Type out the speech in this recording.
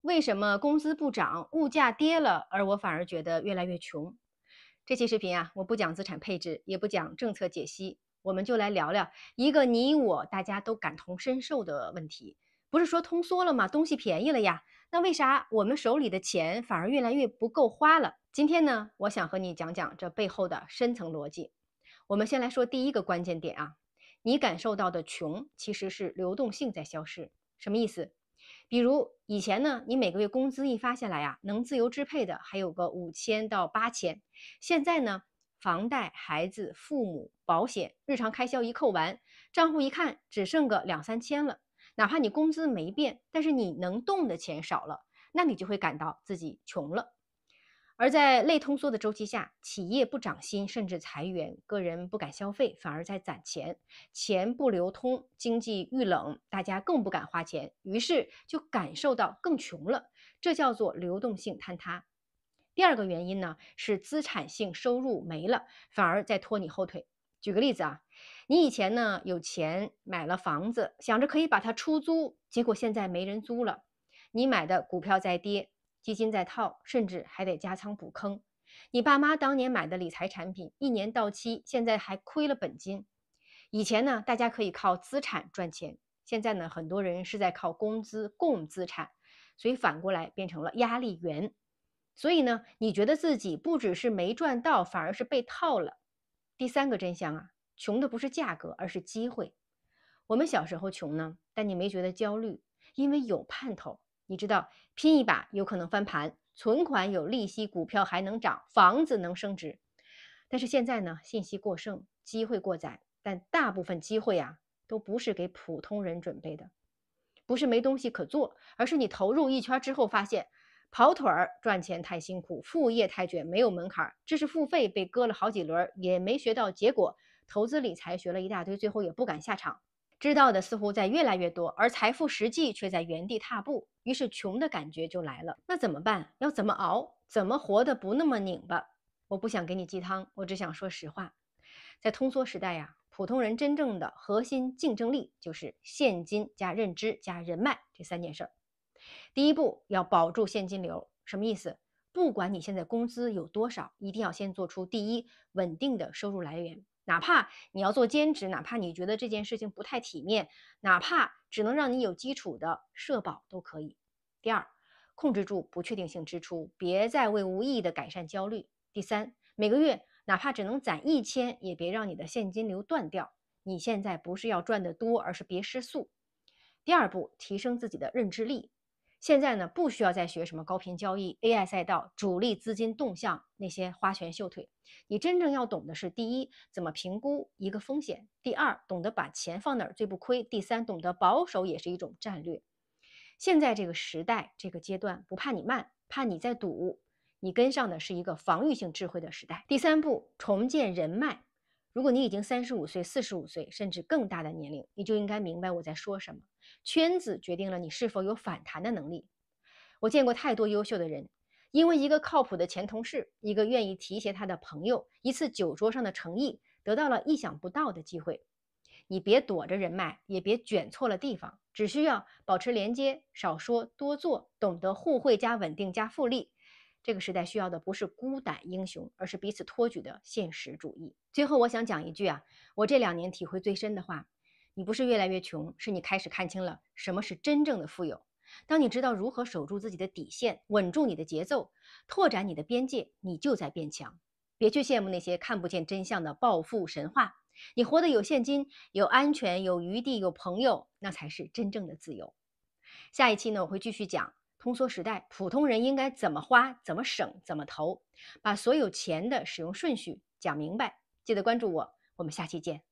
为什么工资不涨，物价跌了，而我反而觉得越来越穷？这期视频啊，我不讲资产配置，也不讲政策解析，我们就来聊聊一个你我大家都感同身受的问题。不是说通缩了吗？东西便宜了呀，那为啥我们手里的钱反而越来越不够花了？今天呢，我想和你讲讲这背后的深层逻辑。我们先来说第一个关键点啊，你感受到的穷其实是流动性在消失。什么意思？比如以前呢，你每个月工资一发下来呀，能自由支配的还有个5000到8000，现在呢，房贷、孩子、父母、保险、日常开销一扣完，账户一看只剩个2、3000了。哪怕你工资没变，但是你能动的钱少了，那你就会感到自己穷了。而在类通缩的周期下，企业不涨薪甚至裁员，个人不敢消费，反而在攒钱，钱不流通，经济遇冷，大家更不敢花钱，于是就感受到更穷了，这叫做流动性坍塌。第二个原因呢，是资产性收入没了，反而在拖你后腿。举个例子啊，你以前呢有钱买了房子，想着可以把它出租，结果现在没人租了，你买的股票在跌，基金在套，甚至还得加仓补坑。你爸妈当年买的理财产品，一年到期，现在还亏了本金。以前呢，大家可以靠资产赚钱，现在呢，很多人是在靠工资供资产，所以反过来变成了压力源。所以呢，你觉得自己不只是没赚到，反而是被套了。第三个真相啊，穷的不是价格，而是机会。我们小时候穷呢，但你没觉得焦虑，因为有盼头。你知道拼一把有可能翻盘，存款有利息，股票还能涨，房子能升值。但是现在呢，信息过剩，机会过载，但大部分机会啊，都不是给普通人准备的。不是没东西可做，而是你投入一圈之后发现，跑腿儿赚钱太辛苦，副业太卷，没有门槛，知识付费被割了好几轮，也没学到结果，投资理财学了一大堆，最后也不敢下场。知道的似乎在越来越多，而财富实际却在原地踏步，于是穷的感觉就来了。那怎么办？要怎么熬？怎么活得不那么拧巴？我不想给你鸡汤，我只想说实话。在通缩时代呀，普通人真正的核心竞争力就是现金加认知加人脉这3件事儿。第一步要保住现金流，什么意思？不管你现在工资有多少，一定要先做出第一稳定的收入来源。哪怕你要做兼职，哪怕你觉得这件事情不太体面，哪怕只能让你有基础的社保都可以。第二，控制住不确定性支出，别再为无意义的改善焦虑。第三，每个月哪怕只能攒1000，也别让你的现金流断掉。你现在不是要赚得多，而是别失速。第二步，提升自己的认知力。现在呢，不需要再学什么高频交易、AI 赛道、主力资金动向那些花拳绣腿。你真正要懂的是：第一，怎么评估一个风险；第二，懂得把钱放哪儿最不亏；第三，懂得保守也是一种战略。现在这个时代，这个阶段，不怕你慢，怕你在赌。你跟上的是一个防御性智慧的时代。第三步，重建人脉。如果你已经35岁、45岁，甚至更大的年龄，你就应该明白我在说什么。圈子决定了你是否有反弹的能力。我见过太多优秀的人，因为一个靠谱的前同事，一个愿意提携他的朋友，一次酒桌上的诚意，得到了意想不到的机会。你别躲着人脉，也别卷错了地方，只需要保持连接，少说多做，懂得互惠加稳定加复利。这个时代需要的不是孤胆英雄，而是彼此托举的现实主义。最后，我想讲一句啊，我这2年体会最深的话：你不是越来越穷，是你开始看清了什么是真正的富有。当你知道如何守住自己的底线，稳住你的节奏，拓展你的边界，你就在变强。别去羡慕那些看不见真相的暴富神话，你活得有现金、有安全、有余地、有朋友，那才是真正的自由。下一期呢，我会继续讲通缩时代，普通人应该怎么花、怎么省、怎么投，把所有钱的使用顺序讲明白。记得关注我，我们下期见。